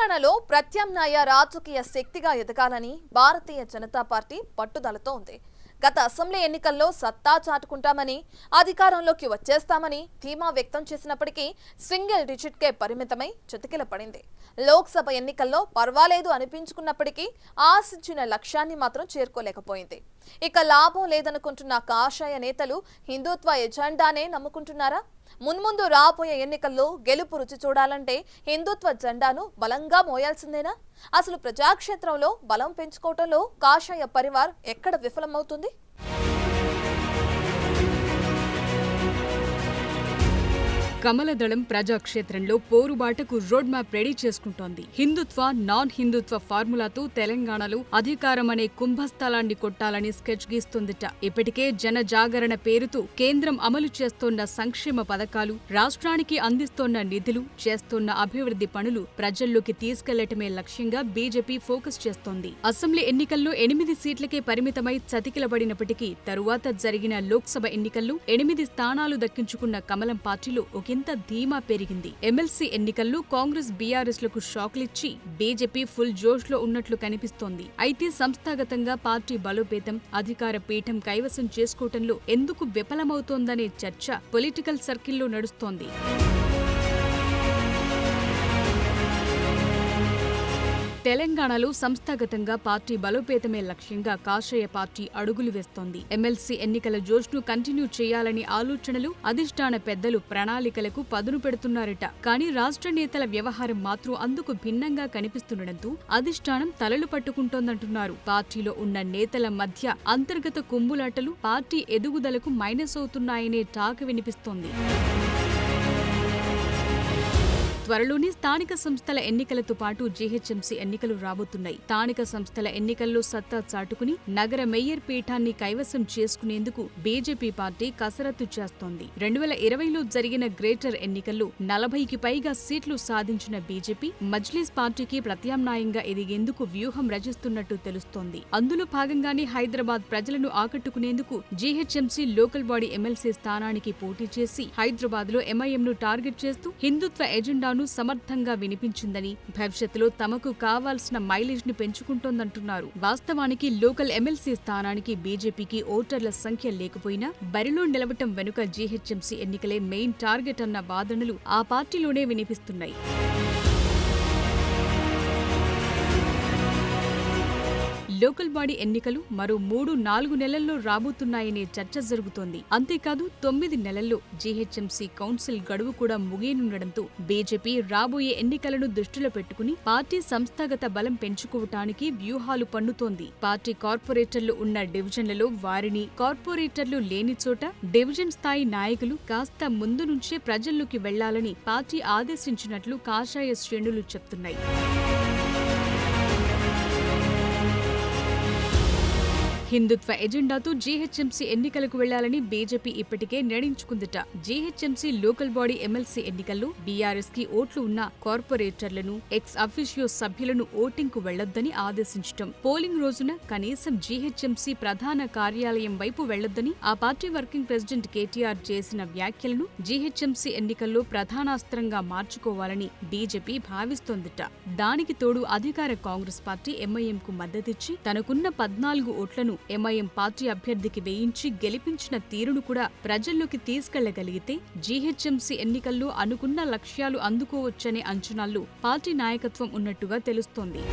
తెలంగాణలో ప్రత్యామ్నాయ రాజకీయ శక్తిగా ఎదగాలని భారతీయ జనతా పార్టీ పట్టుదలతో ఉంది. గత అసెంబ్లీ ఎన్నికల్లో సత్తా చాటుకుంటామని, అధికారంలోకి వచ్చేస్తామని ధీమా వ్యక్తం చేసినప్పటికీ సింగిల్ డిజిట్కే పరిమితమై చతికిల పడింది. లోక్సభ ఎన్నికల్లో పర్వాలేదు అనిపించుకున్నప్పటికీ ఆశించిన లక్ష్యాన్ని మాత్రం చేరుకోలేకపోయింది. ఇక లాభం లేదనుకుంటున్న కాషాయ నేతలు హిందుత్వ ఎజెండానే నమ్ముకుంటున్నారా? మున్ముందు రాబోయే ఎన్నికల్లో గెలుపు రుచి చూడాలంటే హిందుత్వ జెండాను బలంగా మోయాల్సిందేనా? అసలు ప్రజాక్షేత్రంలో బలం పెంచుకోవటంలో కాషాయ పరివార్ ఎక్కడ విఫలమవుతుంది? కమలదళం ప్రజాక్షేత్రంలో పోరుబాటకు రోడ్ మ్యాప్ రెడీ చేసుకుంటోంది. హిందుత్వ, నాన్ హిందుత్వ ఫార్ములాతో తెలంగాణలో అధికారం అనే కుంభస్థలాన్ని కొట్టాలని స్కెచ్ గీస్తుందిట. ఇప్పటికే జన జాగరణ పేరుతో కేంద్రం అమలు చేస్తోన్న సంక్షేమ పథకాలు, రాష్ట్రానికి అందిస్తోన్న నిధులు, చేస్తోన్న అభివృద్ధి పనులు ప్రజల్లోకి తీసుకెళ్లటమే లక్ష్యంగా బీజేపీ ఫోకస్ చేస్తోంది. అసెంబ్లీ ఎన్నికల్లో 8 సీట్లకే పరిమితమై చతికిలబడినప్పటికీ తరువాత జరిగిన లోక్సభ ఎన్నికల్లో 8 స్థానాలు దక్కించుకున్న కమలం పార్టీలో ఒకంత ధీమా పెరిగింది. ఎమ్మెల్సీ ఎన్నికల్లో కాంగ్రెస్, బీఆర్ఎస్ లకు షాక్లిచ్చి బీజేపీ ఫుల్ జోష్ లో ఉన్నట్లు కనిపిస్తోంది. అయితే సంస్థాగతంగా పార్టీ బలోపేతం, అధికార పీఠం కైవసం చేసుకోవటంలో ఎందుకు విఫలమవుతోందనే చర్చ పొలిటికల్ సర్కిల్లో నడుస్తోంది. తెలంగాణలో సంస్థాగతంగా పార్టీ బలోపేతమే లక్ష్యంగా కాషాయ పార్టీ అడుగులు వేస్తోంది. ఎమ్మెల్సీ ఎన్నికల జోష్ను కంటిన్యూ చేయాలని ఆలోచనలు, అధిష్టాన పెద్దలు ప్రణాళికలకు పదును పెడుతున్నారట. కానీ రాష్ట్ర నేతల వ్యవహారం మాత్రం అందుకు భిన్నంగా కనిపిస్తుండటంతో అధిష్టానం తలలు పట్టుకుంటోందంటున్నారు. పార్టీలో ఉన్న నేతల మధ్య అంతర్గత కుమ్ములాటలు పార్టీ ఎదుగుదలకు మైనస్ అవుతున్నాయనే టాక్ వినిపిస్తోంది. త్వరలోనే స్థానిక సంస్థల ఎన్నికలతో పాటు జీహెచ్ఎంసీ ఎన్నికలు రాబోతున్నాయి. స్థానిక సంస్థల ఎన్నికల్లో సత్తా చాటుకుని నగర మేయర్ పీఠాన్ని కైవసం చేసుకునేందుకు బీజేపీ పార్టీ కసరత్తు చేస్తోంది. 2020లో జరిగిన గ్రేటర్ ఎన్నికల్లో 40కి పైగా సీట్లు సాధించిన బీజేపీ మజ్లిస్ పార్టీకి ప్రత్యామ్నాయంగా ఎదిగేందుకు వ్యూహం రచిస్తున్నట్టు తెలుస్తోంది. అందులో భాగంగానే హైదరాబాద్ ప్రజలను ఆకట్టుకునేందుకు జీహెచ్ఎంసీ లోకల్ బాడీ ఎమ్మెల్సీ స్థానానికి పోటీ చేసి హైదరాబాద్లో ఎంఐఎంను టార్గెట్ చేస్తూ హిందుత్వ ఎజెండా సమర్థంగా వినిపించిందని, భవిష్యత్తులో తమకు కావాల్సిన మైలేజ్ ని పెంచుకుంటోందంటున్నారు. వాస్తవానికి లోకల్ ఎమ్మెల్సీ స్థానానికి బీజేపీకి ఓటర్ల సంఖ్య లేకపోయినా బరిలో నిలవటం వెనుక జీహెచ్ఎంసీ ఎన్నికలే మెయిన్ టార్గెట్ అన్న వాదనలు ఆ పార్టీలోనే వినిపిస్తున్నాయి. లోకల్ బాడీ ఎన్నికలు మరో 3-4 నెలల్లో రాబోతున్నాయనే చర్చ జరుగుతోంది. అంతేకాదు 9 నెలల్లో జీహెచ్ఎంసీ కౌన్సిల్ గడువు కూడా ముగియనుండటంతో బీజేపీ రాబోయే ఎన్నికలను దృష్టిలో పెట్టుకుని పార్టీ సంస్థాగత బలం పెంచుకోవటానికి వ్యూహాలు పన్నుతోంది. పార్టీ కార్పొరేటర్లు ఉన్న డివిజన్లలో వారిని, కార్పొరేటర్లు లేని చోట డివిజన్ స్థాయి నాయకులు కాస్త ముందు నుంచే ప్రజల్లోకి వెళ్లాలని పార్టీ ఆదేశించినట్లు కాషాయ శ్రేణులు చెప్తున్నాయి. హిందుత్వ ఎజెండాతో జీహెచ్ఎంసీ ఎన్నికలకు వెళ్లాలని బీజేపీ ఇప్పటికే నిర్ణయించుకుందట. జీహెచ్ఎంసీ లోకల్ బాడీ ఎమ్మెల్సీ ఎన్నికల్లో బీఆర్ఎస్ కి ఓట్లు ఉన్న కార్పొరేటర్లను, ఎక్స్ అఫీషియో సభ్యులను ఓటింగ్ కు వెళ్లొద్దని ఆదేశించటం, పోలింగ్ రోజున కనీసం జీహెచ్ఎంసీ ప్రధాన కార్యాలయం వైపు వెళ్లొద్దని ఆ పార్టీ వర్కింగ్ ప్రెసిడెంట్ కేటీఆర్ చేసిన వ్యాఖ్యలను జీహెచ్ఎంసీ ఎన్నికల్లో ప్రధానాస్త్రంగా మార్చుకోవాలని బీజేపీ భావిస్తోందట. దానికి తోడు అధికార కాంగ్రెస్ పార్టీ ఎంఐఎంకు మద్దతిచ్చి తనకున్న 14 ఓట్లను ఎంఐఎం పార్టీ అభ్యర్థికి వేయించి గెలిపించిన తీరును కూడా ప్రజల్లోకి తీసుకెళ్లగలిగితే జీహెచ్ఎంసీ ఎన్నికల్లో అనుకున్న లక్ష్యాలు అందుకోవచ్చనే అంచనాల్లో పార్టీ నాయకత్వం ఉన్నట్టుగా తెలుస్తోంది.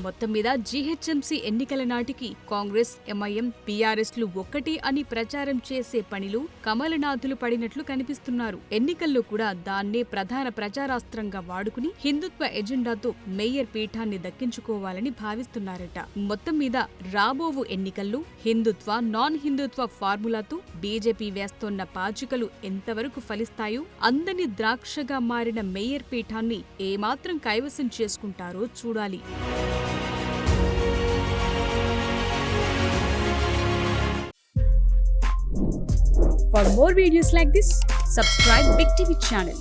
మొత్తం మీద జీహెచ్ఎంసీ ఎన్నికల నాటికి కాంగ్రెస్, ఎంఐఎం, బీఆర్ఎస్లు ఒక్కటే అని ప్రచారం చేసే పనిలో కమలనాథులు పడినట్లు కనిపిస్తున్నారు. ఎన్నికల్లో కూడా దాన్నే ప్రధాన ప్రచారాస్త్రంగా వాడుకుని హిందుత్వ ఎజెండాతో మేయర్ పీఠాన్ని దక్కించుకోవాలని భావిస్తున్నారట. మొత్తం మీద రాబోవు ఎన్నికల్లో హిందుత్వ, నాన్ హిందుత్వ ఫార్ములాతో బీజేపీ వేస్తోన్న పాచికలు ఎంతవరకు ఫలిస్తాయో, అందని ద్రాక్షగా మారిన మేయర్ పీఠాన్ని ఏమాత్రం కైవసం చేసుకుంటారో చూడాలి. For more videos like this, subscribe Big TV channel.